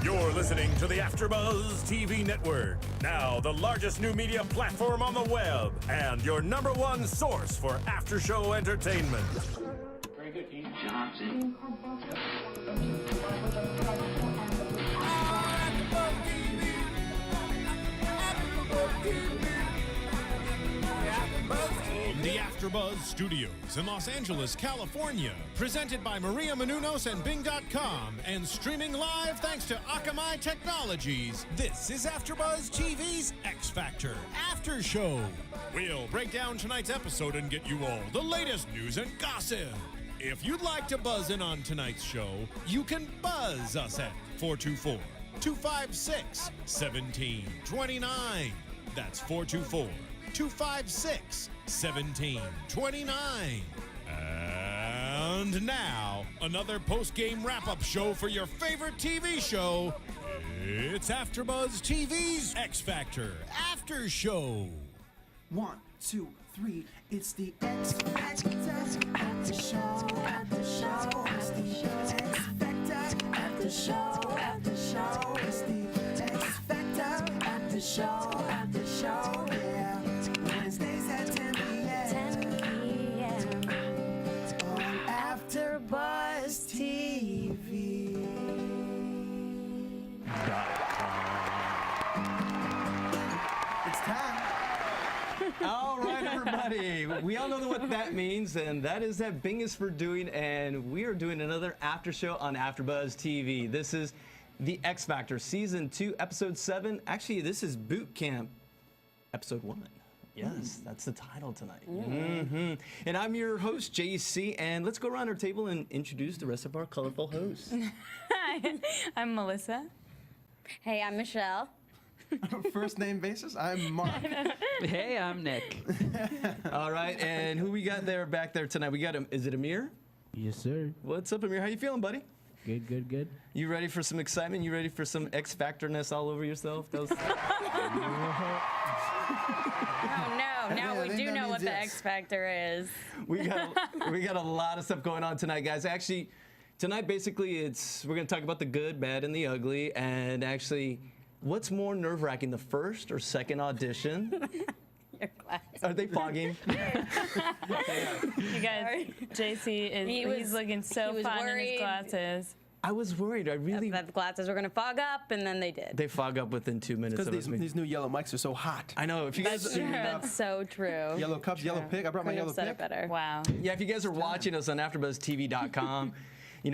You're listening to the AfterBuzz TV Network, now the largest new media platform on the web, and your #1 source for after-show entertainment. Very good, Dean Johnson. From the AfterBuzz Studios in Los Angeles, California, presented by Maria Menounos and Bing.com, and streaming live thanks to Akamai Technologies, this is AfterBuzz TV's X Factor After Show. We'll break down tonight's episode and get you all the latest news and gossip. If you'd like to buzz in on tonight's show, you can buzz us at 424-256-1729. That's 424-256-1729. And now, another post-game wrap-up show for your favorite TV show. It's AfterBuzz TV's X Factor After Show. 1, 2, 3, it's the X Factor After Show, After Show, it's the X Factor After Show, After Show, it's the X Factor After Show, After Show, yeah. Wednesdays at 10 p.m. on AfterBuzz TV. It's time. All right, everybody. We all know what that means, and that is that Bing is for doing, and we are doing another after show on AfterBuzz TV. This is the X Factor Season 2, Episode 7. Actually, this is Boot Camp, Episode 1. Yes, that's the title tonight. And I'm your host, JC, and let's go around our table and introduce the rest of our colorful hosts. Hi, I'm Melissa. Hey, I'm Michelle. First name basis, I'm Mark. Hey, I'm Nick. All right, and who we got there back there tonight? We got him. Is it Amir? Yes, sir. What's up, Amir? How you feeling, buddy? Good, good, good. You ready for some excitement? You ready for some X Factorness all over yourself? Those... Oh, no. Now we do know what the X Factor is. we got a lot of stuff going on tonight, guys. Actually, tonight basically we're going to talk about the good, bad, and the ugly, and actually, what's more nerve-wracking, the first or second audition? Your glasses. Are they fogging? You guys, JC he's looking so he was fun in worried. his glasses. I was worried. I really. That the glasses were going to fog up, and then they did. They fog up within 2 minutes Because of us. these new yellow mics are so hot. I know. If you guys, That's so true. Yellow cups, yellow pick. I brought my Couldn't yellow have said pick. it better. Wow. yeah, if you guys are watching us on AfterBuzzTV.com,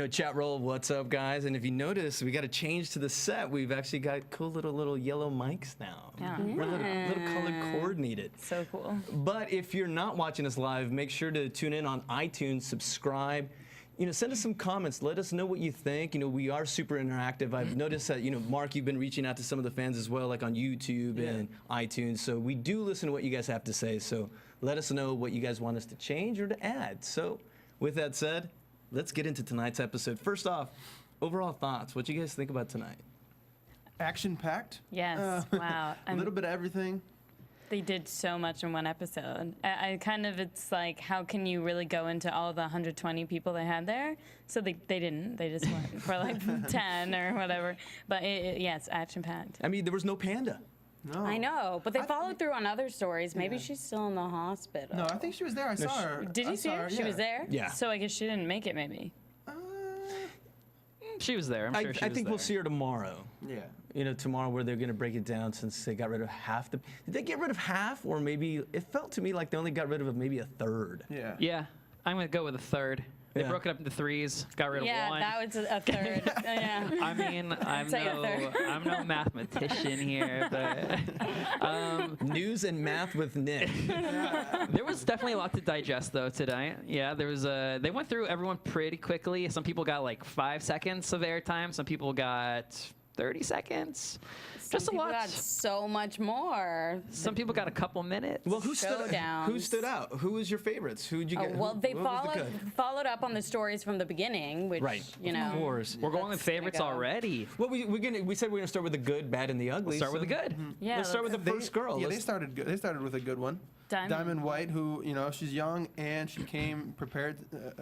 chat roll, what's up, guys? And if you notice, we got a change to the set. We've actually got cool little yellow mics now. Yeah. We're a little color coordinated. So cool. But if you're not watching us live, make sure to tune in on iTunes, subscribe. Send us some comments. Let us know what you think. We are super interactive. I've noticed that, Mark, you've been reaching out to some of the fans as well, like on YouTube and iTunes. So we do listen to what you guys have to say. So let us know what you guys want us to change or to add. So with that said, let's get into tonight's episode. First off, overall thoughts. What you guys think about tonight? Action-packed. Yes. Wow. A little bit of everything. They did so much in one episode. It's like, how can you really go into all the 120 people they had there? So they didn't. They just went for like 10 or whatever. But it's action-packed. I mean, there was no panda. No. I know, but they followed through on other stories. Maybe she's still in the hospital. No, I think she was there. I saw her. Did you see her? She was there? Yeah. So I guess she didn't make it, maybe. She was there. I'm sure she I was think there. we'll see her tomorrow. Yeah. Tomorrow where they're going to break it down since they got rid of half the... Did they get rid of half? Or maybe... It felt to me like they only got rid of maybe a third. Yeah. Yeah, I'm going to go with a third. They Yeah. broke it up into threes, got rid of Yeah, one. that was a third. Yeah. I mean, I'm Say a third. no mathematicien here, but News and math with Nick. there was definitely a lot to digest though today. Yeah, there was they went through everyone pretty quickly. Some people got like 5 seconds of airtime. Some people got 30 seconds. Just a People lot. got so much more. Some people got a couple minutes. Well, who stood Showdowns. out? Who was your favorites? Who did you Oh, get? well, they what was the good? followed up on the stories from the beginning, which, Right. Of course. We're going with that's gonna favorites go. already. Well, we said we're going to start with the good, bad, and the ugly. Start with the good. Yeah. Let's start with the first girl. Yeah, Let's- they started good. They started with a good one. Diamond White, who, you know, she's young and she came prepared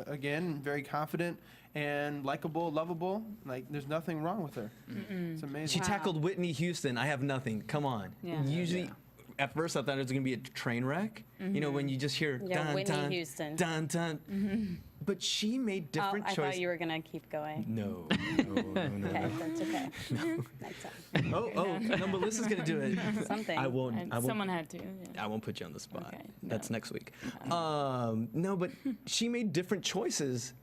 again, very confident and likable, lovable. Like, there's nothing wrong with her. It's amazing. She tackled Whitney Houston. I have nothing. Come on. Yeah. Usually, at first I thought it was going to be a train wreck. You know, when you just hear dun, Whitney dun, Houston. dun, dun. But she made different I choices. thought you were going to keep going. No. Okay, that's okay. Next time. No, Melissa's going to do it. Something. I won't. Someone had to. Yeah. I won't put you on the spot. Okay, That's next week. No, but she made different choices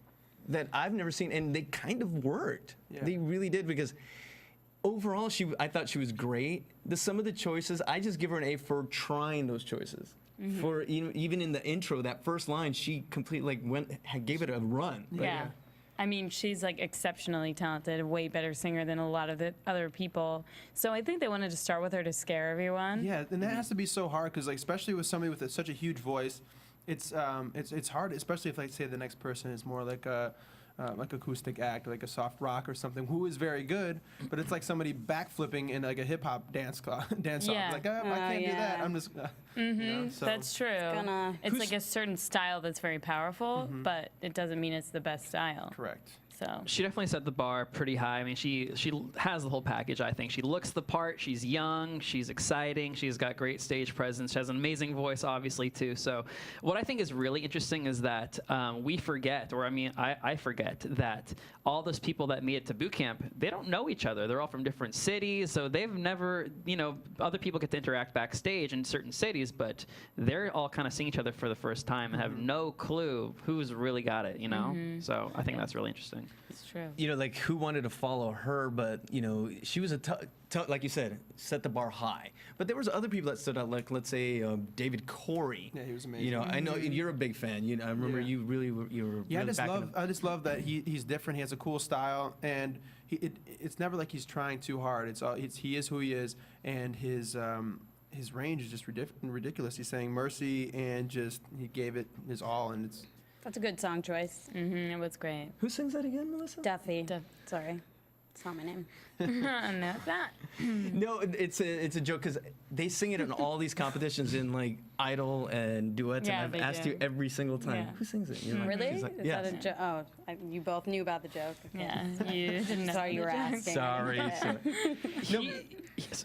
that I've never seen, and they kind of worked. Yeah. They really did, because overall, I thought she was great. Some of the choices, I just give her an A for trying those choices. For even in the intro, that first line, she completely gave it a run. Yeah. I mean, she's like exceptionally talented, a way better singer than a lot of the other people. So I think they wanted to start with her to scare everyone. Yeah, and that has to be so hard because, like, especially with somebody with such a huge voice, it's hard, especially if, like, say the next person is more like a acoustic act, like a soft rock or something, who is very good, but it's like somebody backflipping in like a hip hop dance song. Yeah. Like, I can't do that. I'm just. You know, so. That's true. It's like a certain style that's very powerful, but it doesn't mean it's the best style. Correct. So She definitely set the bar pretty high. I mean, she has the whole package, I think. She looks the part. She's young. She's exciting. She's got great stage presence. She has an amazing voice, obviously, too. So what I think is really interesting is that we forget, or I mean, I forget, that all those people that meet at boot camp, they don't know each other. They're all from different cities, so they've never, you know, other people get to interact backstage in certain cities, but they're all kind of seeing each other for the first time and have no clue who's really got it, you know? So I think that's really interesting. it's true. You know, like, who wanted to follow her? But, you know, she was like you said, set the bar high. But there was other people that stood out, like, let's say, David Corey. Yeah, he was amazing. You know, I know you're a big fan. You know, I remember you were Yeah, really backing him. I just love that he's different. He has a cool style, and it's never like he's trying too hard. He is who he is, and his range is just ridiculous. He's saying mercy, and just he gave it his all, and it's. That's a good song choice. It was great. Who sings that again, Melissa? Duffy. Sorry. It's not my name. Not that. No, it's a joke because they sing it in all these competitions in like Idol and duets, Yeah, and they I've asked do. you every single time. Yeah. Who sings it? You're like- Really? she's like, Is yes. that a joke? Oh, you both knew about the joke. Okay. Yeah, you didn't know. Sorry you were the joke. asking. Sorry.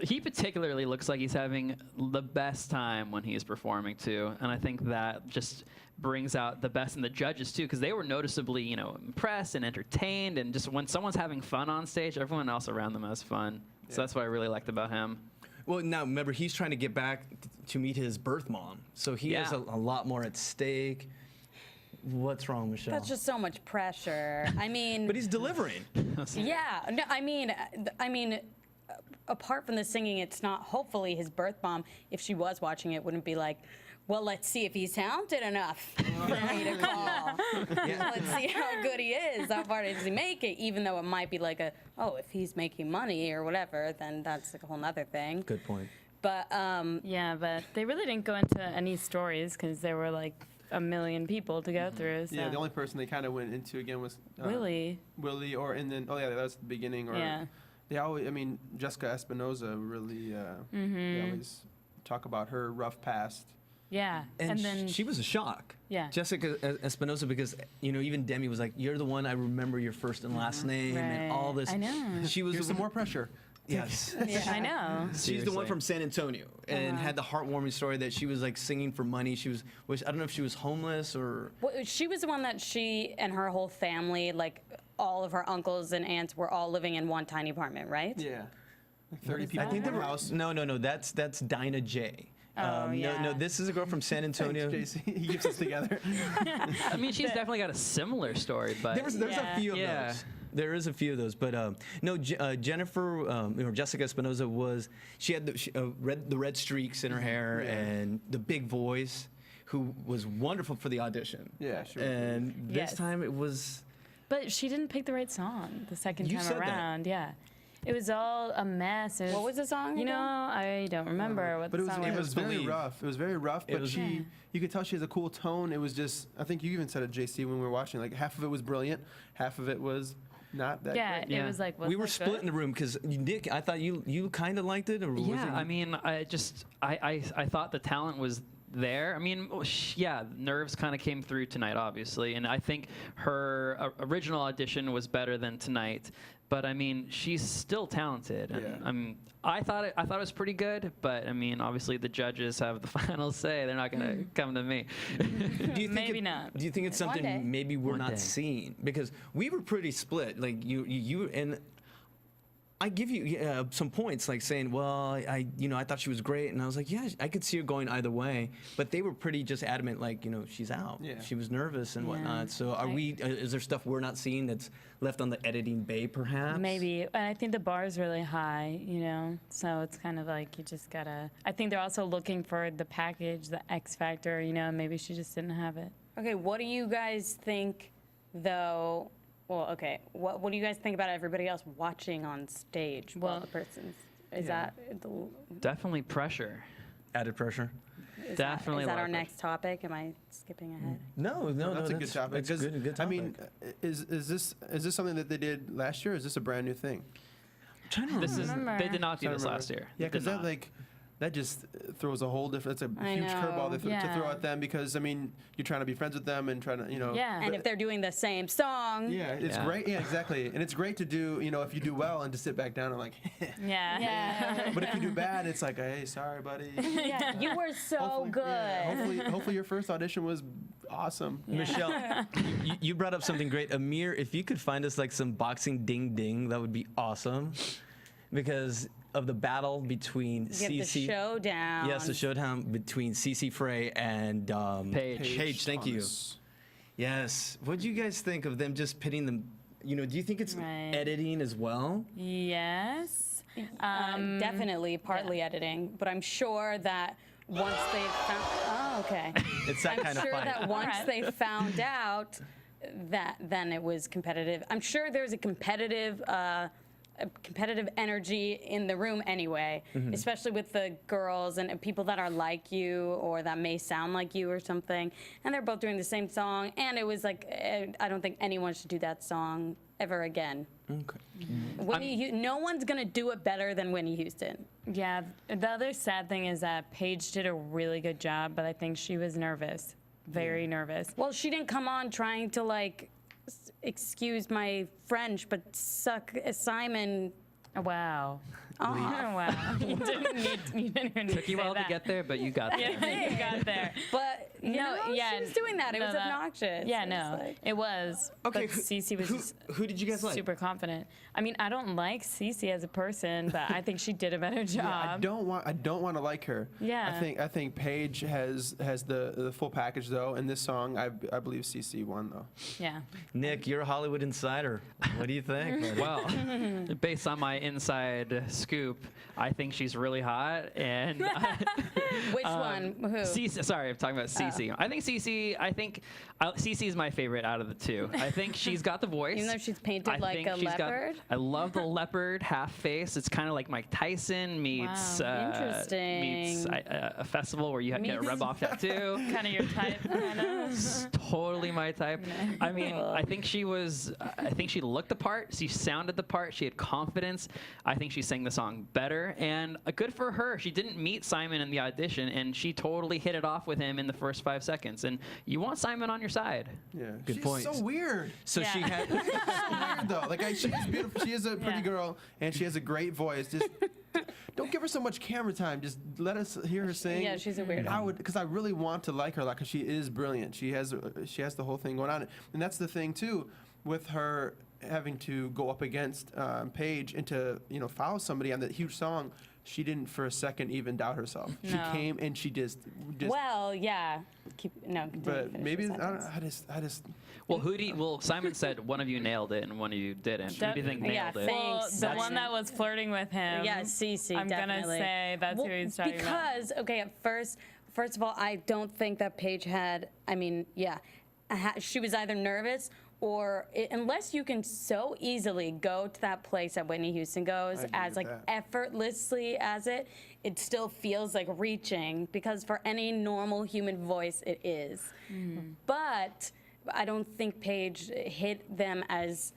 He particularly looks like he's having the best time when he's performing too, and I think that just brings out the best in the judges too, because they were noticeably, you know, impressed and entertained, and just when someone's having fun on stage, everyone else around them has fun. So that's what I really liked about him. Well, now remember, he's trying to get back to meet his birth mom, so he has a lot more at stake. What's wrong, Michelle? That's just so much pressure. I mean, But he's delivering. yeah. No, I mean, apart from the singing, it's not. Hopefully, his birth mom, if she was watching it, wouldn't be like, well, let's see if he's talented enough for me to call. Let's see how good he is. How far does he make it? Even though it might be like if he's making money or whatever, then that's like a whole nother thing. Good point. But Yeah, but they really didn't go into any stories because there were like a million people to go through. So. Yeah, the only person they kind of went into again was Willie. Willie, and then that was the beginning. Or Yeah. they always, I mean, Jessica Espinoza really. They always talk about her rough past. Yeah, And, then she was a shock. Yeah. Jessica Espinosa, because, you know, even Demi was like, you're the one I remember your first and last name and all Right. this. I know. She was Here's some more pressure. Yes. Yeah, I know. She's the one Seriously. from San Antonio and had the heartwarming story that she was like singing for money. She was I don't know if she was homeless or. well, she was the one that she and her whole family, like all of her uncles and aunts, were all living in one tiny apartment, right? Yeah. Like 30 people I think in they the were. house. No, that's Dinah J. yeah. No, this is a girl from San Antonio. Thanks, JC. He keeps us together. I mean, she's definitely got a similar story, but There's Yeah. a few of Yeah. those. There is a few of those, but no. Jennifer, or Jessica Espinosa she had the red streaks in her hair and the big voice, who was wonderful for the audition. Yeah, sure. And this Yes. time it was. But she didn't pick the right song the second You time said that. around. Yeah. It was all a mess. What was the song You know, again? I don't remember what But the it was, song it was. was very Believe. rough. It was very rough, It but was- you could tell she has a cool tone. It was just, I think you even said it, JC, when we were watching. Like, half of it was brilliant, half of it was not that Yeah, great. it Yeah. was like, We were split in the room because Nick, I thought you kind of liked it, or was yeah, it? I mean, I thought the talent was there. I mean, yeah, nerves kind of came through tonight, obviously, and I think her original audition was better than tonight. But I mean, she's still talented, and I thought it was pretty good. But I mean, obviously the judges have the final say. They're not gonna come to me. Do you think Maybe not. Do you think it's One day. something maybe we're One not day. seeing? Because we were pretty split. Like you and I give you some points, like saying, well, I thought she was great, and I was like, yeah, I could see her going either way. But they were pretty just adamant, like, she's out. Yeah. She was nervous and Yeah. whatnot. So are we? Is there stuff we're not seeing that's left on the editing bay, perhaps? Maybe, and I think the bar is really high, so it's kind of like you just gotta. I think they're also looking for the package, the X Factor, and maybe she just didn't have it. Okay, what do you guys think, though? Well, okay, what do you guys think about everybody else watching on stage while the person's? Is that Definitely pressure. Added pressure. Definitely. Is that a lot our of next topic? Am I skipping ahead? No, That's a good topic. It's 'cause, good topic. I mean, is this something that they did last year? Or is this a brand new thing? This is. remember. They did not do Trying to this remember. last year. Yeah, They because did that not. that just throws a whole different. It's a I huge curveball know. to throw Yeah. at them because I mean you're trying to be friends with them and trying to Yeah. And if they're doing the same song, Yeah, it's Yeah. great. Yeah, exactly. And it's great to do, if you do well and to sit back down and like, Yeah. but if you do bad, it's like, hey, sorry, buddy. you were so good. Yeah, hopefully your first audition was awesome. Michelle, you brought up something great. Amir, if you could find us like some boxing ding ding, that would be awesome. Because of the battle between Get the CC. showdown. Yes, the showdown between CC Frey and Paige. Paige, thank you. Thomas. Yes. What do you guys think of them just pitting them? Do you think it's Right. editing as well? Yes. Definitely partly editing, but I'm sure that once they found, okay. It's that I'm kind sure of fight. that once Alright. they found out that then it was competitive. I'm sure there's a competitive energy in the room anyway, especially with the girls and people that are like you or that may sound like you or something. And they're both doing the same song. And it was like, I don't think anyone should do that song ever again. Okay. No one's going to do it better than Whitney Houston. Yeah. The other sad thing is that Paige did a really good job, but I think she was nervous, very nervous. Well, she didn't come on trying to excuse my French, but suck Simon. Wow. off. Wow. You didn't need Took you say a while to that. get there, but you got there. Yeah, you got there. But No, yeah, she was doing that. It no, was that- obnoxious. Yeah, It was no, like- it was. Okay, but Cece was just who did you guys like? super confident. I mean, I don't like Cece as a person, but I think she did a better job. Yeah, I don't want to like her. Yeah. I think Paige has the full package though. In this song, I believe CC won though. Yeah. Nick, you're a Hollywood insider. What do you think? buddy? Well, based on my inside scoop, I think she's really hot. And Which one? Who? Cece, sorry, I'm talking about Cece. I think Cece is my favorite out of the two. I think she's got the voice. Even though she's painted like think a she's got- leopard? I love the leopard half face. It's kind of like Mike Tyson meets Wow. Interesting. a festival where you get a Meets- rub off tattoo. Kind of your type, kind of. Totally my type. I mean, I think she looked the part. She sounded the part. She had confidence. I think she sang the song better. And good for her. She didn't meet Simon in the audition, and she totally hit it off with him in the first 5 seconds. And you want Simon on your side. Yeah. Good She's point. so weird. So she Yeah. had. So weird though. Like she is beautiful. She is a pretty Yeah. girl, and she has a great voice. Just don't give her so much camera time. Just let us hear her sing. Yeah, she's a weirdo. Because I really want to like her a lot because she is brilliant. She has the whole thing going on, and that's the thing too, with her having to go up against Paige and to follow somebody on that huge song. She didn't for a second even doubt herself. She No. came and she just. Well, yeah. Continue, But finish maybe the I don't. sentence. I just. Well, Simon said one of you nailed it and one of you didn't. Who do you think Yeah, nailed it? thanks. Well, the Simon. one that was flirting with him. Yeah, Cece, I'm definitely. gonna say that's who he's talking about. Because, okay, at first of all, I don't think that Paige had, she was either nervous or, unless you can so easily go to that place that Whitney Houston goes I agree as with like that. effortlessly as it still feels like reaching, because for any normal human voice it is. But I don't think Paige hit them as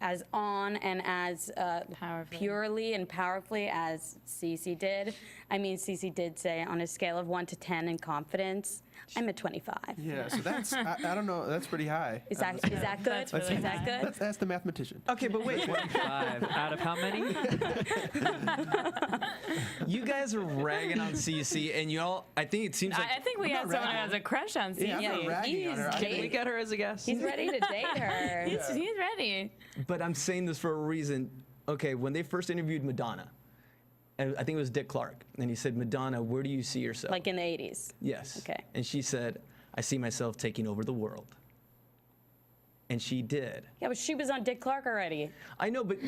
as on and as Powerfully. purely and powerfully as Cece did. I mean, Cece did say on a scale of 1 to 10 in confidence, I'm a 25. Yeah, so that's I don't know. That's pretty high. Is that good? That's really Is that good? Let's ask the mathematician. Okay, but wait. 5 out of how many? You guys are ragging on CC, and y'all. I think it seems like I think we have someone who has a crush on CC. Yeah, I'm not ragging on her. Can we get her as a guest? He's ready to date her. He's ready. But I'm saying this for a reason. Okay, when they first interviewed Madonna, and I think it was Dick Clark, and he said, Madonna, where do you see yourself? Like in the 80s. Yes. Okay. And she said, I see myself taking over the world. And she did. Yeah, but she was on Dick Clark already. I know, but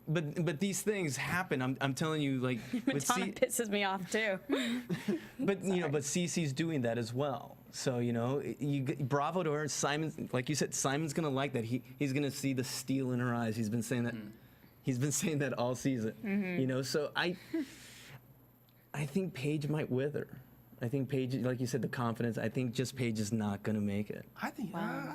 but these things happen. I'm telling you, like, with Madonna pisses me off too. but Cece's doing that as well. So bravo to her. Simon, like you said, Simon's gonna like that. He's gonna see the steel in her eyes. He's been saying that. He's been saying that all season. So I think Paige might wither. I think Paige, like you said, the confidence. I think just Paige is not gonna make it. I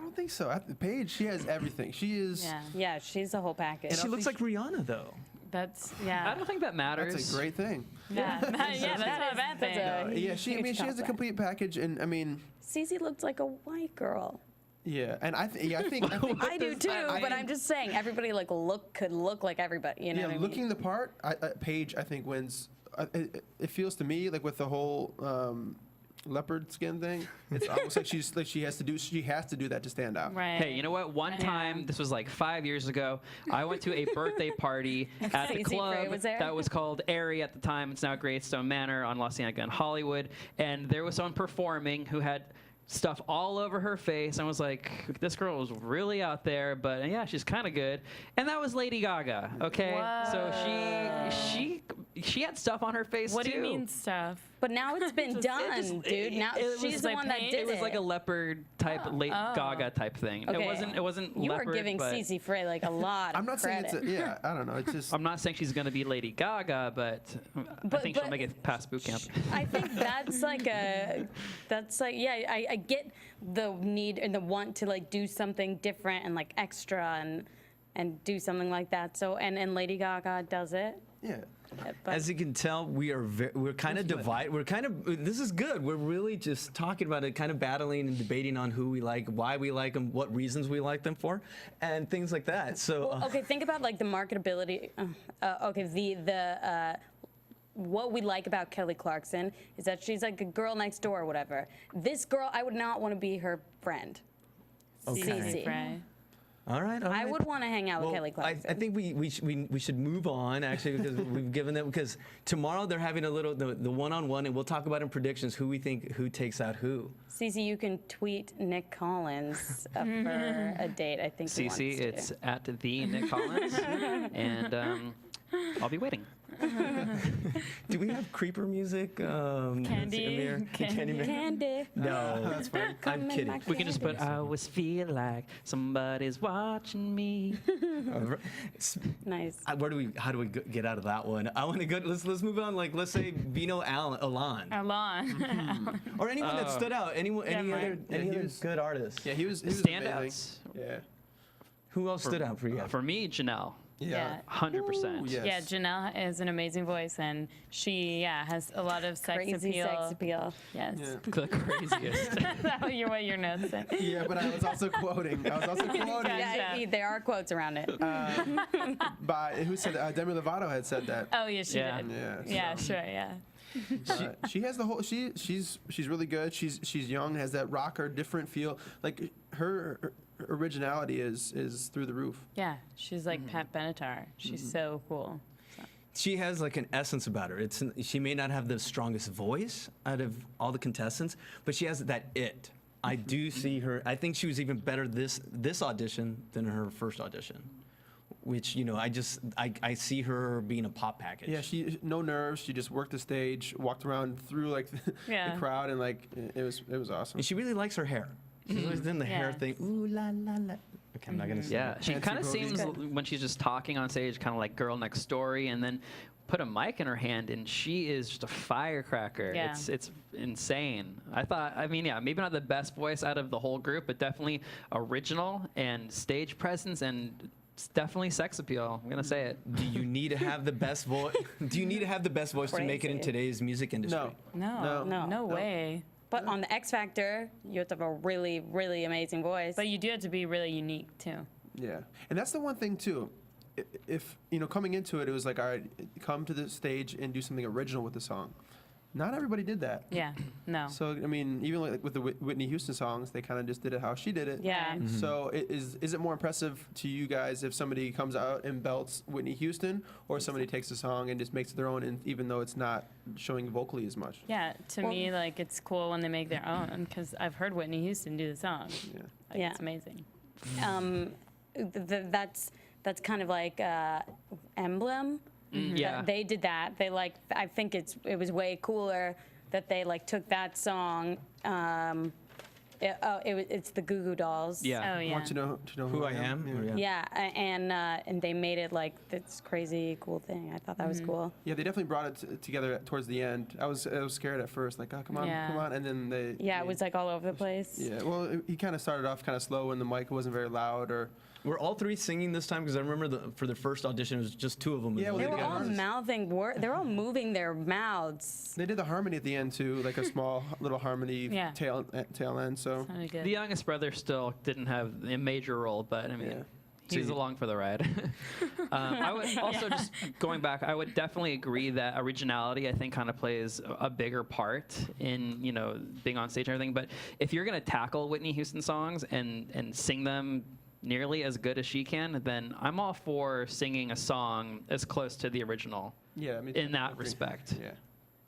don't think so. Paige, she has everything. She is. Yeah. Yeah, she's the whole package. She looks like Rihanna, though. That's I don't think that matters. That's a great thing. Yeah, that's not a bad thing. Yeah, she has a compliment. complete package, and I mean, Cece looked like a white girl. yeah, and I think I do too, but I'm just saying everybody could look like everybody. You know yeah, what I mean? looking the part, Paige I think wins. It feels to me like with the whole leopard skin thing, it's almost like she has to do that to stand out. Right. Hey, you know what? One time, this was like 5 years ago, I went to a birthday party at the Stacey Frey club was there? that was called Airy at the time. It's now Greystone Manor on La Cienega in Hollywood. And there was someone performing who had stuff all over her face. I was like, this girl was really out there, but yeah, she's kind of good. And that was Lady Gaga, okay? So she had stuff on her face What too. do you mean stuff? But now it's been done, dude. Now it she's was the like one that paint? did It was like a leopard type, Gaga type thing. Okay. It wasn't You leopard, were giving but Cece Frey like a lot I'm of not saying credit. it's I don't know. It's just I'm not saying she's going to be Lady Gaga, but I think she'll make it past boot camp. I think I get the need and the want to like do something different and like extra and do something like that. So and Lady Gaga does it. yeah. But As you can tell, we're kind of divided. We're kind of this is good. We're really just talking about it, kind of battling and debating on who we like, why we like them, what reasons we like them for, and things like that. So okay, think about like the marketability. What we like about Kelly Clarkson is that she's like a girl next door or whatever. This girl, I would not want to be her friend. Cece. Right. all right. I would want to hang out with Kelly Clarkson. I think we should move on actually because we've given them because tomorrow they're having a little the one-on-one and we'll talk about in predictions who we think who takes out who. Cece, you can tweet Nick Collins for a date. I think. he wants Cece, to. it's at the Nick Collins, and I'll be waiting. Do we have creeper music? Candy. Amir? Candy. Candy. No, that's fine. I'm in kidding. my We can just put, I always feel like somebody's watching me. Nice. How do we get out of that one? I want to go. Let's move on. Like let's say Vino Alon Alon. or anyone that stood out. Any other good artist. Yeah, he was Standouts. amazing. Yeah. Who else stood out for you? For me, Janelle. Yeah. 100%. Yes. Yeah, Janelle is an amazing voice, and she has a lot of sex Crazy appeal. sex appeal. Yes. Yeah. The craziest. That's what your notes said. Yeah, but I was also quoting. Yeah, there are quotes around it. By who said that? Demi Lovato had said that. Oh, yeah, she Yeah. did. Yeah. Yeah, so, sure, yeah. she has the whole. She's really good. She's young. Has that rocker different feel. Like her originality is through the roof. Yeah, she's like Pat Benatar. She's so cool. She has like an essence about her. She may not have the strongest voice out of all the contestants, but she has that it. I do see her. I think she was even better this audition than her first audition, which I see her being a pop package. Yeah, she no nerves. She just worked the stage, walked around through like Yeah. the crowd, and like it was awesome. And she really likes her hair. She's always done the hair Yeah. thing. Ooh la la la. Okay, I'm not gonna say. Yeah, she Fancy kind of boobies. seems when she's just talking on stage, kind of like Girl Next Story, and then put a mic in her hand, and she is just a firecracker. Yeah. It's insane. I mean, maybe not the best voice out of the whole group, but definitely original and stage presence and it's definitely sex appeal. I'm gonna say it. Do you need to have the best voice? Do you need to have the best voice to make it in Crazy. today's music industry? No, No. no way. But on the X Factor, you have to have a really, really amazing voice. But you do have to be really unique too. Yeah, and that's the one thing too. If coming into it, it was like, all right, come to the stage and do something original with the song. Not everybody did that. Yeah, no. So I mean, even like with the Whitney Houston songs, they kind of just did it how she did it. Yeah. Mm-hmm. So is it more impressive to you guys if somebody comes out and belts Whitney Houston, or somebody takes a song and just makes it their own, and even though it's not showing vocally as much? Yeah, to me, like, it's cool when they make their own, because I've heard Whitney Houston do the song. Yeah. Like, Yeah. it's amazing. That's kind of like Emblem. Yeah. They did that. They I think it was way cooler that they took that song. It's the Goo Goo Dolls. Yeah. Oh, yeah. Want to know Who I am? Or, Yeah, and they made it like this crazy cool thing. I thought that was cool. Yeah, they definitely brought it together towards the end. I was scared at first, like, oh, come on, Yeah. and then they. Yeah, it was like all over the place. Yeah, well, he kind of started off kind of slow, and the mic wasn't very loud, or. Were all three singing this time? Because I remember for the first audition, it was just two of them. Yeah, well, They they were got all artists. mouthing they were all moving their mouths. They did the harmony at the end too, like a small little harmony Yeah. tail end. So Sounded good. The youngest brother still didn't have a major role, but I mean, Yeah. he's See- along for the ride. I would also just going back, I would definitely agree that originality, I think, kind of plays a bigger part in being on stage and everything. But if you're gonna tackle Whitney Houston songs and sing them nearly as good as she can, then I'm all for singing a song as close to the original yeah, I mean, in that agree. respect. Yeah.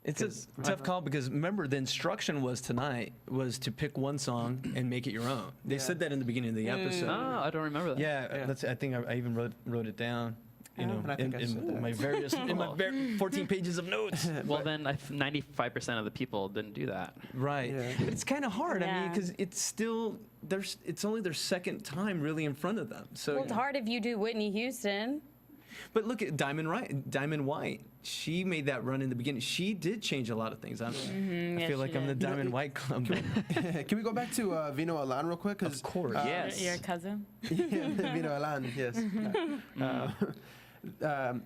It's a tough call because remember the instruction was tonight was to pick one song and make it your own. They Yeah. said that in the beginning of the episode. Oh, I don't remember that. Yeah, I think I even wrote it down. And I think I said in that. my various in my 14 pages of notes. Well, then 95% of the people didn't do that. Right, Yeah. but it's kind of hard. I mean, Yeah. because it's still it's only their second time really in front of them. So, Well, it's hard if you do Whitney Houston. but look at Diamond White. She made that run in the beginning. She did change a lot of things. I yeah, feel like she I'm the did. Diamond White Club. Can we go back to Vino Alan real quick? Of course. Yes. Your cousin? Vino Alan, yes.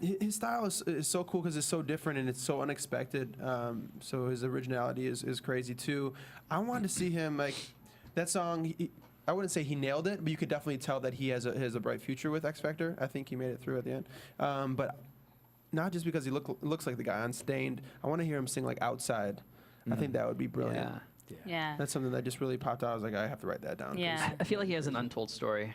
His style is so cool because it's so different and it's so unexpected. So his originality is crazy too. I wanted to see him like that song. I wouldn't say he nailed it, but you could definitely tell that he has a bright future with X Factor. I think he made it through at the end. But not just because he looks like the guy on Stained. I want to hear him sing like Outside. I think that would be brilliant. Yeah. Yeah. That's something that just really popped out. I was like, I have to write that down. 'cause- Yeah. I feel like he has an untold story.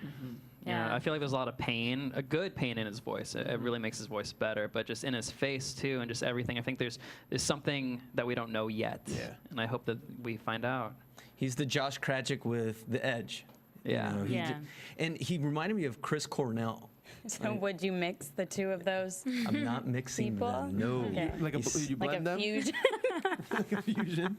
Yeah. I feel like there's a lot of pain, a good pain in his voice. It really makes his voice better, but just in his face too, and just everything. I think there's something that we don't know yet. Yeah. And I hope that we find out. He's the Josh Krajcik with the Edge. Yeah. He Yeah. and he reminded me of Chris Cornell. So would you mix the two of those? I'm not mixing People? them. No. Okay. Like He's- you blend Like a them? fusion? Like a fusion.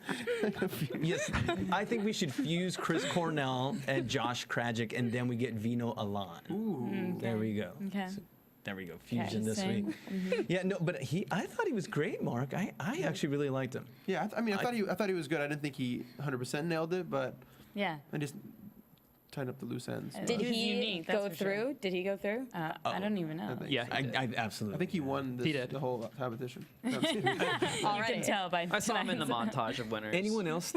Yes, I think we should fuse Chris Cornell and Josh Krajcik, and then we get Vino Alan. Ooh, there we go. Okay. So, there we go. Fusion this Interesting. week. Yeah, no, but I thought he was great, Mark. I actually really liked him. Yeah, I thought he was good. I didn't think he 100% nailed it, but Yeah. I just tied up the loose ends. Did Did He was he unique, that's go for sure. through? Did he go through? I don't even know. think Yeah. so. I absolutely. I think he won He did. the whole competition. You can tell by I saw him in the tonight's- montage of winners. Anyone else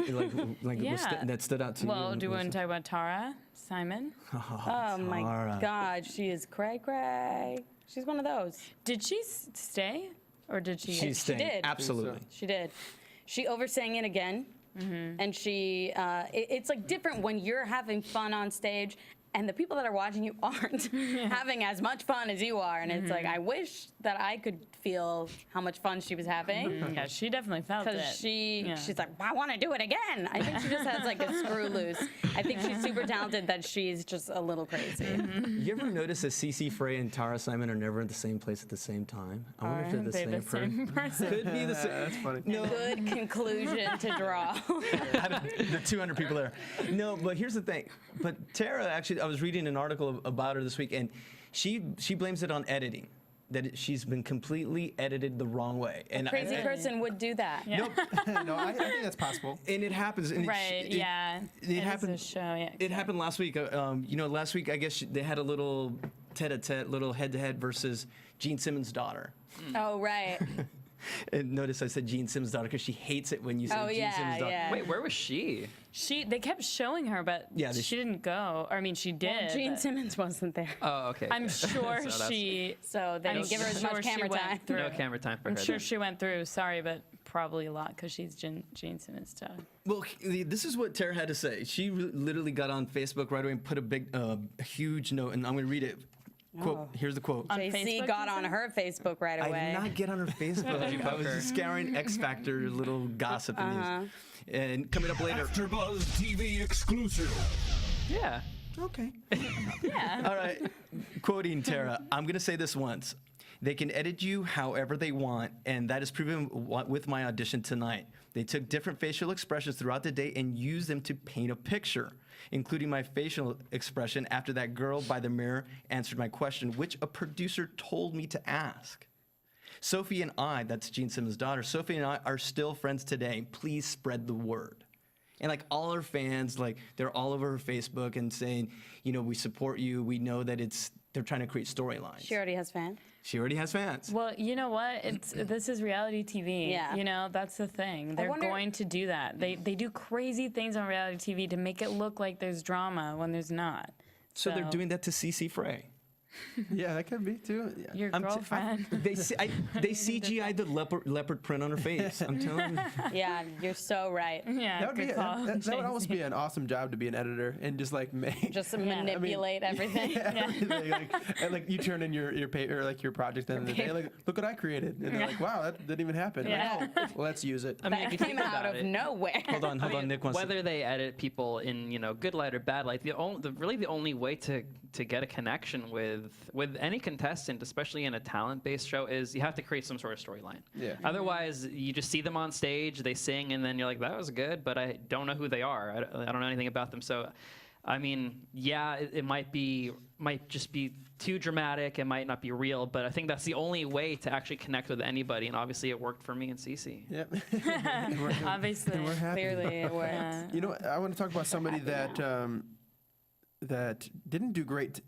like Yeah. that stood out to you? Well, do you want to talk about Tara Simon? Oh my Tara. God, she is cray cray. She's one of those. Did she stay, or did she? She's staying. did. Absolutely. She did. She oversang it again, and she. It's like different when you're having fun on stage. And the people that are watching you aren't having as much fun as you are. And it's like, I wish that I could feel how much fun she was having. Yeah, she definitely felt it. Because Yeah. she's like, I want to do it again. I think she just has like a screw loose. I think she's super talented, that she's just a little crazy. You ever notice that CeCe Frey and Tara Simon are never at the same place at the same time? I wonder if they're Aren't they the same person. person? Could be the same. That's funny. Good conclusion to draw. The 200 people there. No, but here's the thing. But Tara, actually, I was reading an article about her this week, and she blames it on editing, that she's been completely edited the wrong way. And Crazy person would do that. Yeah. No, I think that's possible. And it happens. And Right. Yeah. It is happened. a show. Yeah. It happened last week. Last week I guess they had a little tete-a-tete, little head-to-head versus Gene Simmons' daughter. Oh, right. And notice I said Gene Simmons' daughter because she hates it when you say Oh, Gene Simmons' daughter. yeah. Wait, where was she? They kept showing her, but Yeah, they she didn't go. Or, I mean, she did. Well, Gene but Simmons wasn't there. Oh, okay. I'm sure So that's- she. So they I'm didn't give her as sure much she camera went time. through. No camera time for I'm her. sure then. she went through. Sorry, but probably a lot because she's Gene Simmons' daughter. Well, this is what Tara had to say. She literally got on Facebook right away and put a huge note, and I'm going to read it. Quote, here's the quote. On JC Facebook, got you on said? her Facebook right I away. did not get on her Facebook. Did you I poke was her? just scouring X Factor little gossip news. And coming up later. AfterBuzz TV exclusive. Yeah. Okay. Yeah. All right. Quoting Tara, I'm going to say this once. They can edit you however they want, and that is proven with my audition tonight. They took different facial expressions throughout the day and used them to paint a picture, including my facial expression after that girl by the mirror answered my question, which a producer told me to ask. Sophie and I, that's Gene Simmons' daughter, Sophie and I are still friends today. Please spread the word. And like all her fans, like they're all over her Facebook and saying, you know, we support you. We know that they're trying to create storylines. She already has fans. She already has fans. Well, you know what? This is reality TV. Yeah. You know, that's the thing. They're wonder- going to do that. They do crazy things on reality TV to make it look like there's drama when there's not. So they're doing that to CeCe Frey. Yeah, that could be too. Yeah. Your girlfriend. They CGI'd the leopard print on her face. I'm telling you. Yeah, you're so right. Yeah, That would good be call. that would almost JC. be an awesome job to be an editor and just like make Just manipulate everything. everything, and like you turn in your paper, like your project at the end of the day, like look what I created, and they're like, wow, that didn't even happen. Yeah. Like, oh, let's use it. I mean, if you That think came out about of it, nowhere. Hold on, Nick wants whether they edit people in good light or bad light, really the only way to get a connection with any contestant, especially in a talent-based show, is you have to create some sort of storyline. Yeah. Otherwise, you just see them on stage, they sing, and then you're like, that was good, but I don't know who they are. I don't know anything about them. So, I mean, yeah, it might just be too dramatic. It might not be real, but I think that's the only way to actually connect with anybody. And obviously, it worked for me and Cece. Yep. Obviously. We're happy. Clearly it worked. Yeah. You know, I want to talk about somebody that didn't do great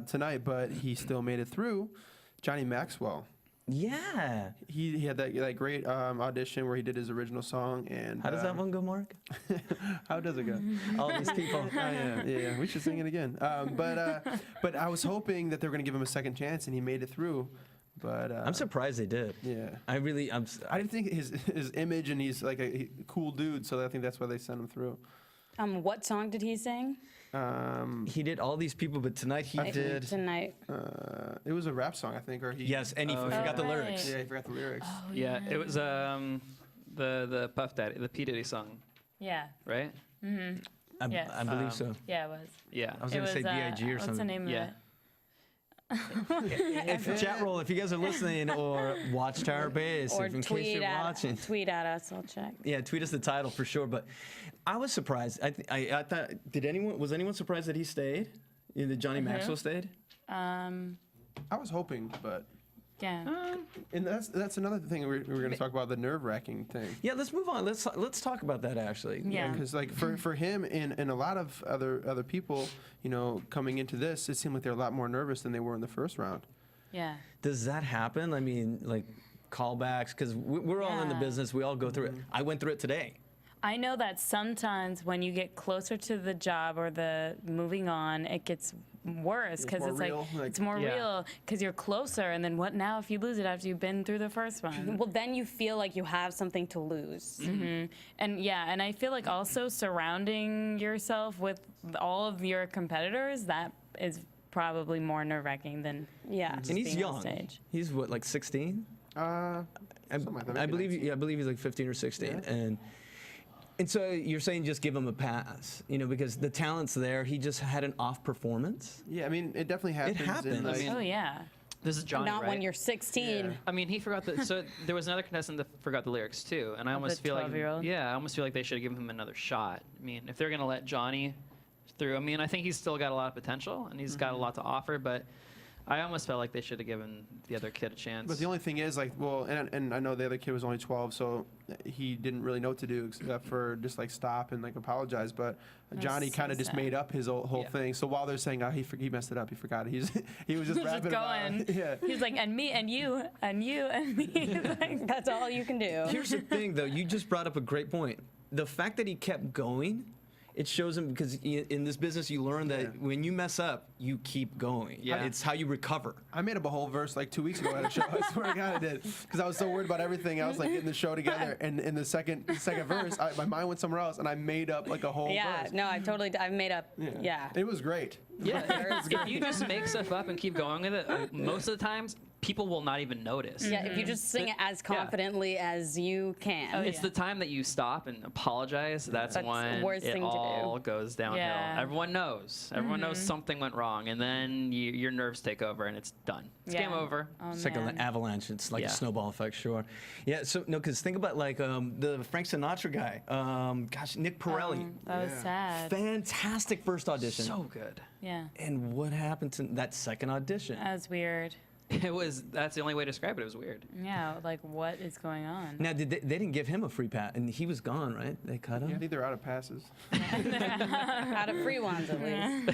tonight, but he still made it through. Johnny Maxwell. Yeah. He had that great audition where he did his original song. And How does that one go, Mark? How does it go? All these people. Yeah, we should sing it again. But I was hoping that they were going to give him a second chance, and he made it through. But I'm surprised they did. Yeah. I I didn't think his image, and he's like a cool dude, so I think that's why they sent him through. What song did he sing? he did all these people, but tonight he did. Tonight. It was a rap song, I think, or he. Yes, and he forgot the right. lyrics. Yeah, he forgot the lyrics. Yeah, it was the Puff Daddy, the P Diddy song, Yeah. right? Yes. I believe so. Yeah, it was. Yeah. I was It going to say was, B.I.G. or what's the something. name of Yeah. it? If chat roll, if you guys are listening or watch Tower Base, Or if in case tweet you're watching. tweet at us. I'll check. Yeah, tweet us the title for sure. But I was surprised. I thought, was anyone surprised that he stayed? That Johnny Maxwell stayed? I was hoping, but. Yeah. And that's another thing we're going to talk about, the nerve-wracking thing. Yeah, let's move on. Let's talk about that actually. Yeah. Because like for him and a lot of other people, coming into this, it seemed like they're a lot more nervous than they were in the first round. Yeah. Does that happen? I mean, like callbacks, because we're all in the Yeah. business. We all go through it. I went through it today. I know that sometimes when you get closer to the job or the moving on, it gets worse because more it's real, like- it's more Yeah. real because you're closer. And then what now if you lose it after you've been through the first one? Well, then you feel like you have something to lose. And yeah, and I feel like also surrounding yourself with all of your competitors, that is probably more nerve-wracking than Yeah. And he's being on young. stage. He's what, like 16? Something like that, I maybe believe 19. I believe he's like 15 or 16. Yeah. And so you're saying just give him a pass, because the talent's there. He just had an off performance. Yeah, I mean, it definitely happens. happens. Like, I mean, Oh yeah. This is Johnny, Not right? when you're 16. Yeah. I mean, he forgot the. So there was another contestant that forgot the lyrics too, and I almost the feel like, 12-year-old? yeah, I almost feel like they should give him another shot. I mean, if they're gonna let Johnny through, I mean, I think he's still got a lot of potential and he's got a lot to offer, but I almost felt like they should have given the other kid a chance. But the only thing is, like, well, and I know the other kid was only 12, so he didn't really know what to do except for just, like, stop and, like, apologize. But Johnny so kind of just sad. made up his whole thing. So while they're saying, oh, he messed it up, he forgot it, he was just rapping about it. Yeah. He's like, and me, and you, and you, and me. Like, That's all you can do. Here's the thing, though. You just brought up a great point. The fact that he kept going, it shows him, because in this business you learn that when you mess up, you keep going. Yeah. It's how you recover. I made up a whole verse like 2 weeks ago at a show. I swear to God I did, because I was so worried about everything else, like getting the show together. And in the second verse, my mind went somewhere else, and I made up like a whole verse. No, I've made up. Yeah. It was great. Yeah, if you just make stuff up and keep going with it, most of the times people will not even notice. Yeah, if you just sing it as confidently as you can. It's the time that you stop and apologize. That's That's when the worst it thing to do. all goes downhill. Yeah. Everyone knows. Everyone knows something went wrong, and then your nerves take over, and it's done. It's game over. Oh, It's like an man. avalanche. It's like Yeah. a snowball effect, sure. Yeah, so, no, because think about, like, the Frank Sinatra guy. Nick Pirelli. That was sad. Fantastic first audition. So good. Yeah. And what happened to that second audition? That was weird. That's the only way to describe it. It was weird. Yeah, like, what is going on? Now, they didn't give him a free pass, and he was gone, right? They cut him? I think they're out of passes. Out of free ones, at least.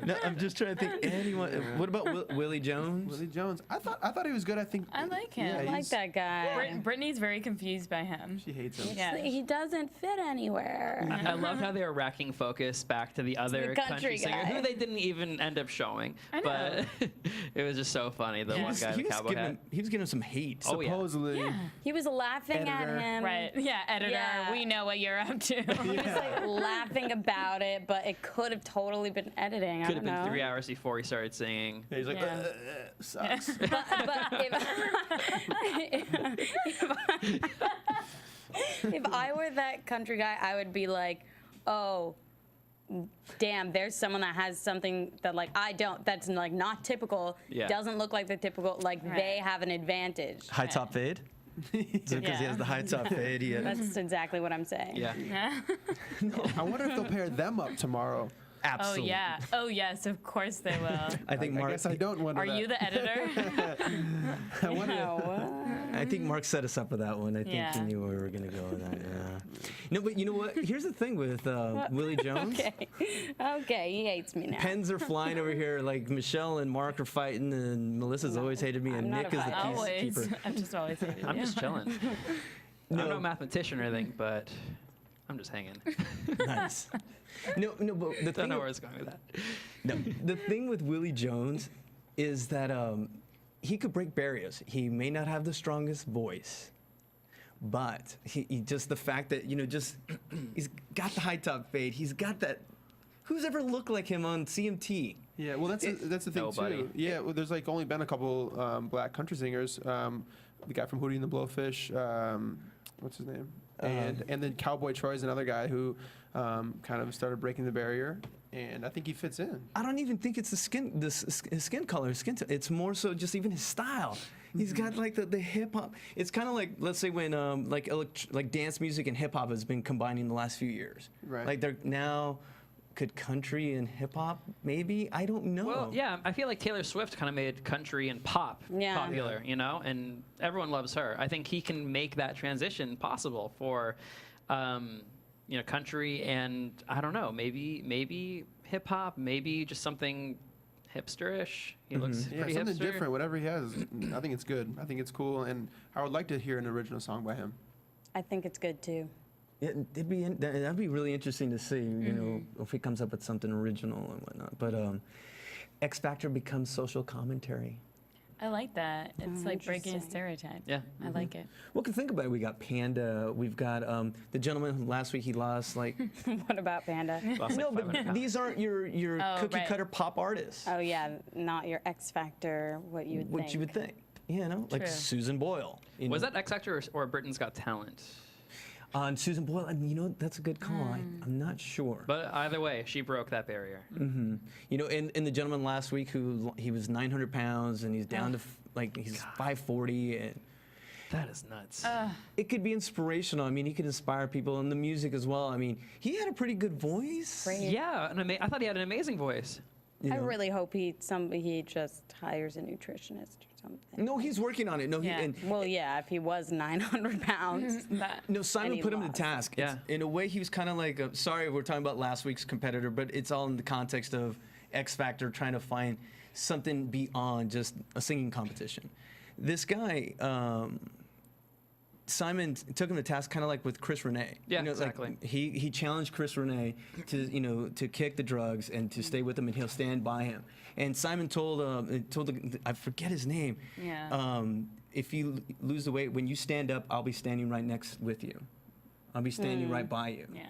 No, I'm just trying to think. Anyone? What about Willie Jones? Willie Jones. I thought he was good. I think. I like him. Yeah, I like he's- that guy. Brittany's very confused by him. She hates him. Yeah. He doesn't fit anywhere. I love how they were racking focus back to the other country singer guy. who they didn't even end up showing. I know. But it was just so funny. The one guy with the cowboy hat. He was getting him some hate. Oh, yeah. Supposedly. He was laughing at Editor. him. Right. Yeah, editor, Yeah. we know what you're up to. He was like laughing about it, but it could have totally been editing. Could I have don't been know. 3 hours before he started singing. Yeah, he's like, Yeah. sucks. But if I were that country guy, I would be like, oh, damn, there's someone that has something that, like, I don't, that's, like, not typical, Yeah. doesn't look like the typical, like, they have an advantage. High top fade? Because he has the high top fade. Yeah. That's exactly what I'm saying. Yeah. I wonder if they'll pair them up tomorrow. Oh, Absolutely. yeah. Oh, yes, of course they will. I think I Mark. guess I don't wonder Are that. you the editor? I wonder. No. I think Mark set us up with that one. I think he Yeah. knew where we were going to go with that. Yeah. No, but you know what? Here's the thing with Willie Jones. Okay, he hates me now. Pens are flying over here. Like Michelle and Mark are fighting, and Melissa's always hated me, and I'm not Nick is a the fighter. Always. peacekeeper. I'm just always hated I'm you. just chilling. I'm no mathematician or anything, but I'm just hanging. Nice. No, but the Don't thing. know where it's going with that. No, the thing with Willie Jones is that he could break barriers. He may not have the strongest voice, but he just the fact that just he's got the high top fade. He's got that. Who's ever looked like him on CMT? Yeah, well, that's the thing Nobody. too. Yeah, well, there's like only been a couple black country singers. The guy from Hootie and the Blowfish, what's his name? And then Cowboy Troy's another guy who kind of started breaking the barrier, and I think he fits in. I don't even think it's his skin color, it's more so just even his style. He's got like the hip hop. It's kind of like, let's say when like dance music and hip hop has been combining the last few years. Right. Like they're now. Could country and hip hop maybe? I don't know. Well, yeah, I feel like Taylor Swift kind of made country and pop popular, and everyone loves her. I think he can make that transition possible for, country and I don't know, maybe hip hop, maybe just something hipsterish. He looks Yeah, pretty something hipster. different. Whatever he has, I think it's good. I think it's cool, and I would like to hear an original song by him. I think it's good too. That'd be really interesting to see, if he comes up with something original and whatnot. But X Factor becomes social commentary. I like that. It's like breaking a interesting. stereotype. Yeah. I like it. Well, think about it. We got Panda. We've got the gentleman who last week he lost like. What about Panda? Lost No, like 500 but pounds. these aren't your Oh, cookie right. cutter pop artists. Oh yeah, not your X Factor. What you would What think. you would think. Like True. Susan Boyle. Was that X Factor or Britain's Got Talent? On Susan Boyle? And that's a good call. I'm not sure. But either way, she broke that barrier. And the gentleman last week he was 900 pounds and he's down to he's 540 and. That is nuts. It could be inspirational. I mean, he could inspire people in the music as well. I mean, he had a pretty good voice. Great. Yeah, I thought he had an amazing voice. I really hope he just hires a nutritionist or something. No, he's working on it. No, Yeah. Well, yeah, if he was 900 pounds. No, Simon And he put him to lost. task. Yeah. In a way, he was kind of like, sorry, we're talking about last week's competitor, but it's all in the context of X Factor trying to find something beyond just a singing competition. This guy, Simon took him to task kind of like with Chris Renee. Yeah, like, exactly. he challenged Chris Renee to kick the drugs and to stay with him, and he'll stand by him. And Simon told I forget his name. Yeah. If you lose the weight, when you stand up, I'll be standing right next with you. I'll be standing right by you. Yeah.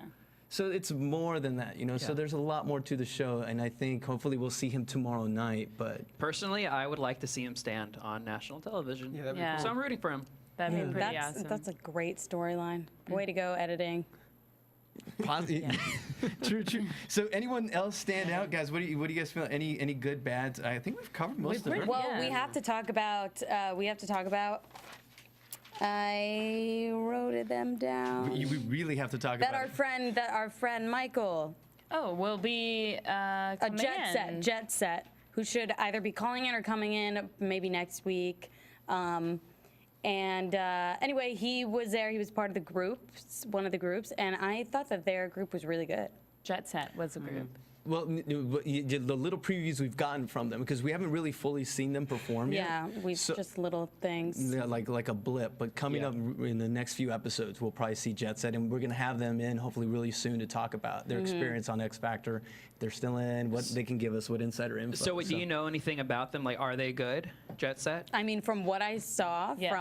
So it's more than that, So Yeah. there's a lot more to the show, and I think hopefully we'll see him tomorrow night. But Personally, I would like to see him stand on national television. Yeah, that'd be Yeah. cool. So I'm rooting for him. That'd be pretty That's awesome. that's a great storyline. Way to go, editing. True. So anyone else stand out, guys? What do you guys feel? Any good, bads? I think we've covered most of them. Well, Yeah. we have to talk about. I wrote them down. We really have to talk That about our friend Michael, Oh, we'll be a coming in. jet set, who should either be calling in or coming in maybe next week. Anyway, he was there. He was part of the group, one of the groups, and I thought that their group was really good. Jet Set was a group. Well, the little previews we've gotten from them, because we haven't really fully seen them perform yet. Yeah, we've So- just little things. Yeah, like a blip. But coming Yeah. up in the next few episodes, we'll probably see Jet Set, and we're going to have them in hopefully really soon to talk about their experience on X Factor. If they're still in, what they can give us, what insider info. So, do you know anything about them? Like, are they good? Jet Set? I mean, from what I saw, Yes.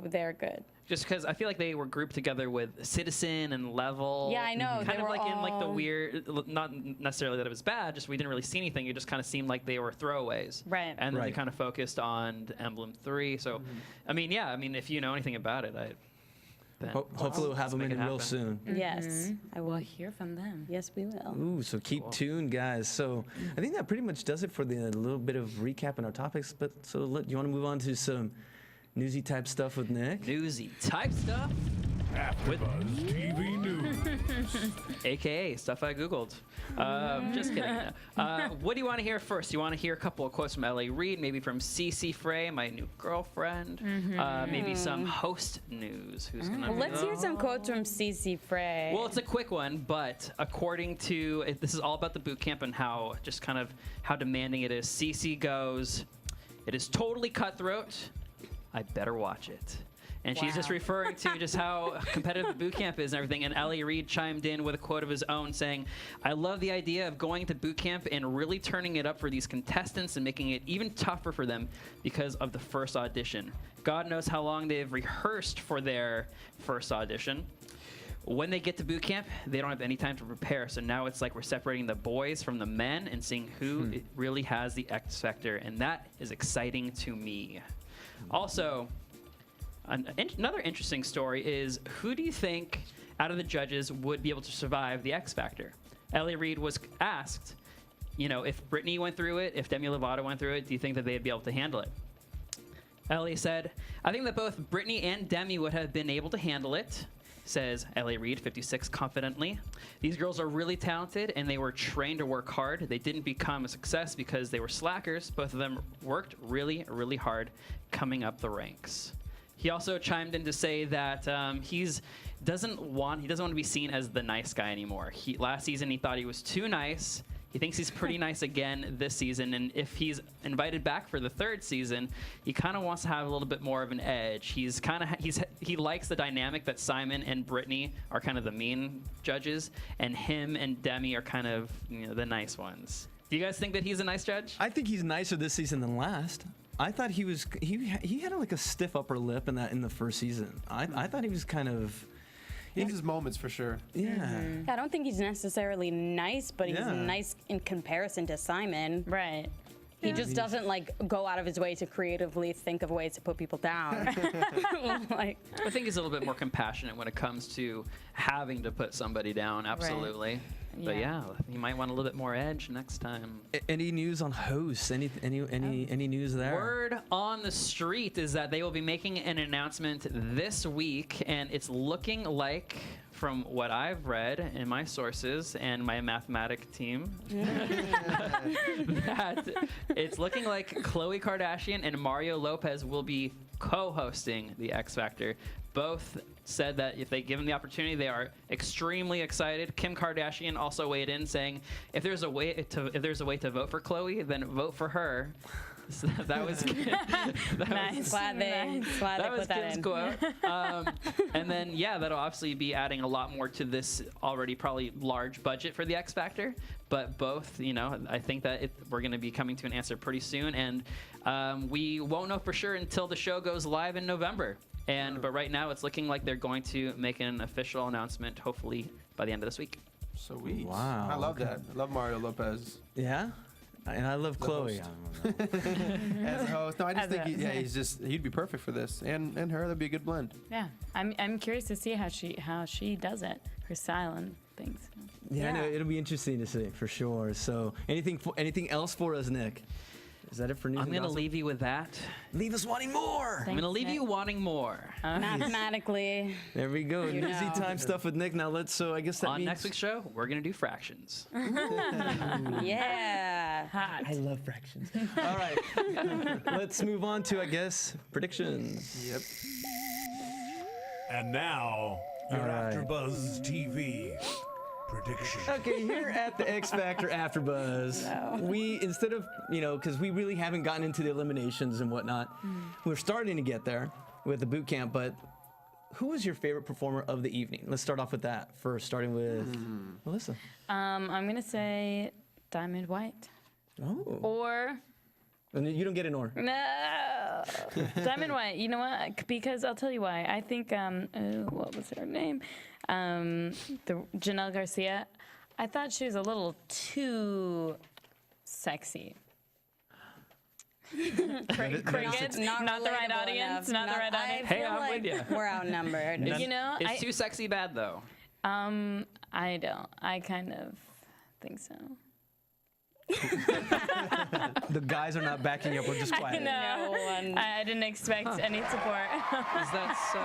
they're good. Just because I feel like they were grouped together with Citizen and Level. Yeah, I know. Kind They of were like in like the all- weird, not necessarily that it was bad, just we didn't really see anything. It just kind of seemed like they were throwaways. Right. And then they Right. kind of focused on Emblem 3. So, I mean, if you know anything about it, then Hopefully we'll have them make in it real happen. soon. Yes, I will. We'll hear from them. Yes, we will. Ooh, so keep tuned, guys. So I think that pretty much does it for the little bit of recap in our topics. But you want to move on to some newsy type stuff with Nick? Newsy type stuff, AfterBuzz TV News. aka stuff I Googled. Just kidding. What do you want to hear first? You want to hear a couple of quotes from Ellie Reed, maybe from CC Frey, my new girlfriend, maybe some host news. Who's gonna? Well, let's hear some quotes from CC Frey. Well, it's a quick one, but according to this is all about the boot camp and how just kind of how demanding it is. CC goes, "It is totally cutthroat. I better watch it." And she's just referring to just how competitive the boot camp is and everything. And Ellie Reed chimed in with a quote of his own saying, "I love the idea of going to boot camp and really turning it up for these contestants and making it even tougher for them because of the first audition. God knows how long they've rehearsed for their first audition. When they get to boot camp, they don't have any time to prepare. So now it's like we're separating the boys from the men and seeing who really has the X Factor. And that is exciting to me." Also, another interesting story is, who do you think out of the judges would be able to survive the X Factor? Ellie Reed was asked, if Brittany went through it, if Demi Lovato went through it, do you think that they'd be able to handle it? Ellie said, "I think that both Brittany and Demi would have been able to handle it," says Ellie Reed, 56, confidently. "These girls are really talented and they were trained to work hard. They didn't become a success because they were slackers. Both of them worked really, really hard coming up the ranks." He also chimed in to say that he doesn't want to be seen as the nice guy anymore. Last season he thought he was too nice. He thinks he's pretty nice again this season, and if he's invited back for the third season, he kind of wants to have a little bit more of an edge. He likes the dynamic that Simon and Brittany are kind of the mean judges, and him and Demi are kind of the nice ones. Do you guys think that he's a nice judge? I think he's nicer this season than last. I thought he had like a stiff upper lip in the first season. I thought he was kind of. He has his moments for sure. Yeah. I don't think he's necessarily nice, but he's Yeah. nice in comparison to Simon. Right. He just doesn't go out of his way to creatively think of ways to put people down. I think he's a little bit more compassionate when it comes to having to put somebody down. Absolutely. But yeah, you might want a little bit more edge next time. Any news on hosts? Any news there? Word on the street is that they will be making an announcement this week, and it's looking like, from what I've read in my sources and my mathematic team, that it's looking like Khloe Kardashian and Mario Lopez will be co-hosting the X Factor. Both said that if they give them the opportunity, they are extremely excited. Kim Kardashian also weighed in, saying, "If there's a way to vote for Khloe, then vote for her." So that was Nice. Glad they put that Kim's in. quote. And then that'll obviously be adding a lot more to this already probably large budget for the X Factor. But both, I think that we're going to be coming to an answer pretty soon, and we won't know for sure until the show goes live in November. But right now, it's looking like they're going to make an official announcement, hopefully by the end of this week. Sweet. Wow, I love that. I love Mario Lopez Yeah, and I love Khloe. as a host. No, I just As think he'd be perfect for this, and her. That'd be a good blend. Yeah, I'm curious to see how she does it, her style and things. Yeah, I know, it'll be interesting to see for sure. So, anything else for us, Nick? Is that it for news? I'm and going to gossip? leave you with that. Leave us wanting more. I'm going to leave Nick. you wanting more. Mathematically. There we go. You Busy know. time stuff with Nick. Now I guess that On means next week's show, we're going to do fractions. Yeah. Hot. I love fractions. All right, let's move on to, I guess, predictions. Yep. And now, your All right. AfterBuzz TV prediction. Okay, here at the X Factor AfterBuzz, we, instead of, because we really haven't gotten into the eliminations and whatnot, we're starting to get there with the boot camp, but who was your favorite performer of the evening? Let's start off with that first, starting with Melissa. I'm gonna say Diamond White. Oh. Or And you don't get an or. no, Diamond White. You know what? Because I'll tell you why. I think what was her name? The Janelle Garcia. I thought she was a little too sexy. Crickets. Not the right relatable audience. enough. Not the right audience. Hey, I feel I'm like with ya. we're outnumbered. You know, It's too sexy bad, though. I don't. I kind of think so. The guys are not backing you up. We're just I quiet. know. No one- I didn't expect any support. Is that so?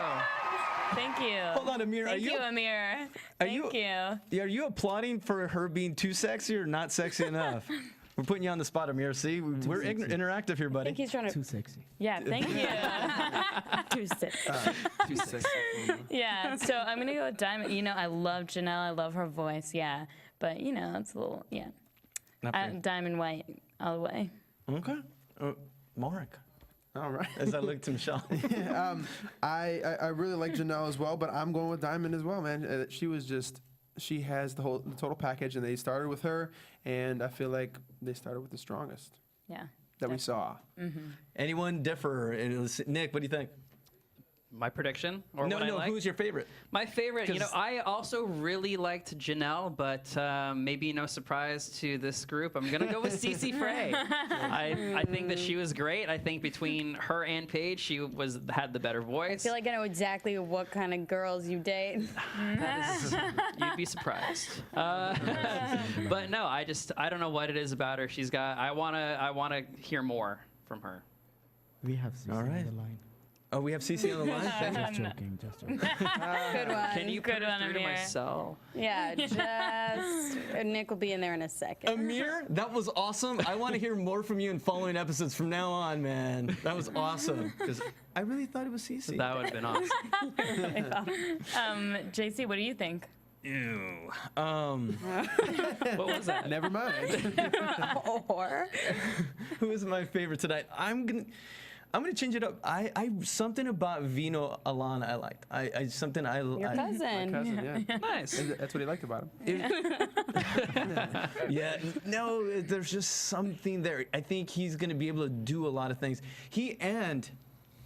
Thank you. Hold on, Amir. Thank you, Amir. Are Thank you. Are you applauding for her being too sexy or not sexy enough? We're putting you on the spot, Amir. See, we're interactive here, I buddy. think he's trying to. Too sexy. Yeah, thank you. Too sick. Too sexy. Yeah, so I'm going to go with Diamond. I love Janelle. I love her voice, yeah. But, it's a little, yeah. Not for you. Diamond White all the way. Okay. Mark, All right. as I look to Michelle. I really like Janelle as well, but I'm going with Diamond as well, man. She has the total package, and they started with her, and I feel like they started with the strongest Yeah. that we saw. Anyone differ? Nick, what do you think? My prediction? Or No, what I like? who's your favorite? My favorite, 'Cause- I also really liked Janelle, but maybe no surprise to this group, I'm going to go with Cece Frey. I think that she was great. I think between her and Paige, she had the better I voice. feel like I know exactly what kind of girls you date. You'd be surprised. But no, I don't know what it is about her. I want to hear more from her. We have CC All right. on the line. Oh, we have Cece on the line? Just joking, just joking. Good one. Can you Good put her one, through to my Amir. cell? Yeah, just Nick will be in there in a second. Amir, that was awesome. I want to hear more from you in following episodes from now on, man. That was awesome. Because I really thought it was Cece. That would have been awesome. JC, what do you think? Ew. What was that? Never mind. Or Who is my favorite tonight? I'm gonna change it up. I something about Vino Alana I liked. your cousin. Cousin, yeah. Nice. And that's what he liked about him. Yeah, no, there's just something there. I think he's gonna be able to do a lot of things.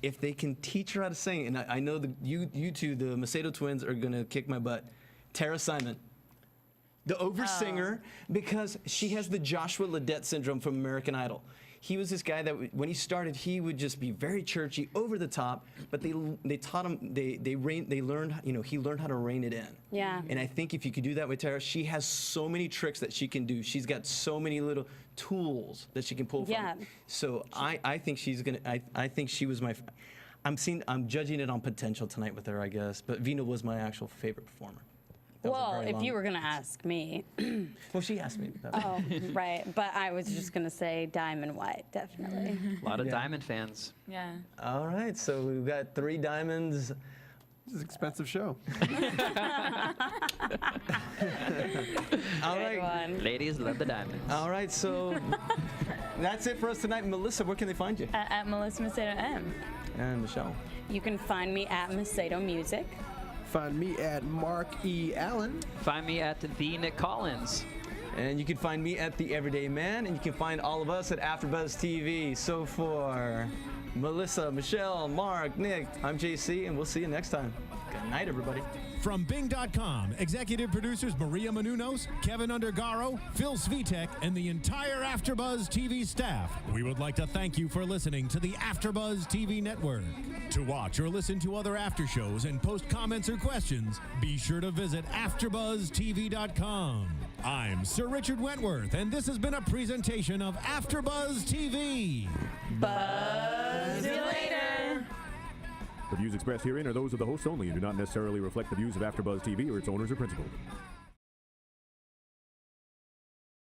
If they can teach her how to sing, and I know you two, the Macedo twins, are gonna kick my butt. Tara Simon, the oversinger, because she has the Joshua Ledette syndrome from American Idol. he was this guy that when he started, he would just be very churchy, over the top. But they taught him, they learned, he learned how to rein it in. Yeah. And I think if you could do that with Tara, she has so many tricks that she can do. She's got so many little tools that she can pull Yeah. from. So I think she's gonna. I think she was my. I'm judging it on potential tonight with her, I guess. But Vina was my actual favorite performer. That was a Well, very if long- you were going to ask me. Well, she asked me. Oh, right. But I was just going to say Diamond White, definitely. A lot of Diamond fans. Yeah. All right, so we've got 3 diamonds. This is an expensive show. All Good right. one. Ladies love the Diamonds. All right, so that's it for us tonight. Melissa, where can they find you? At Melissa Macedo M. And Michelle. You can find me at Macedo Music. Find me at Mark E. Allen. Find me at the Nick Collins. And you can find me at The Everyday Man, and you can find all of us at AfterBuzz TV. So for Melissa, Michelle, Mark, Nick, I'm JC, and we'll see you next time. Good night, everybody. From Bing.com, executive producers Maria Menounos, Kevin Undergaro, Phil Svitek, and the entire AfterBuzz TV staff, we would like to thank you for listening to the AfterBuzz TV network. To watch or listen to other after shows and post comments or questions, be sure to visit AfterBuzzTV.com. I'm Sir Richard Wentworth, and this has been a presentation of AfterBuzz TV. See you later. The views expressed herein are those of the hosts only and do not necessarily reflect the views of AfterBuzz TV or its owners or principals.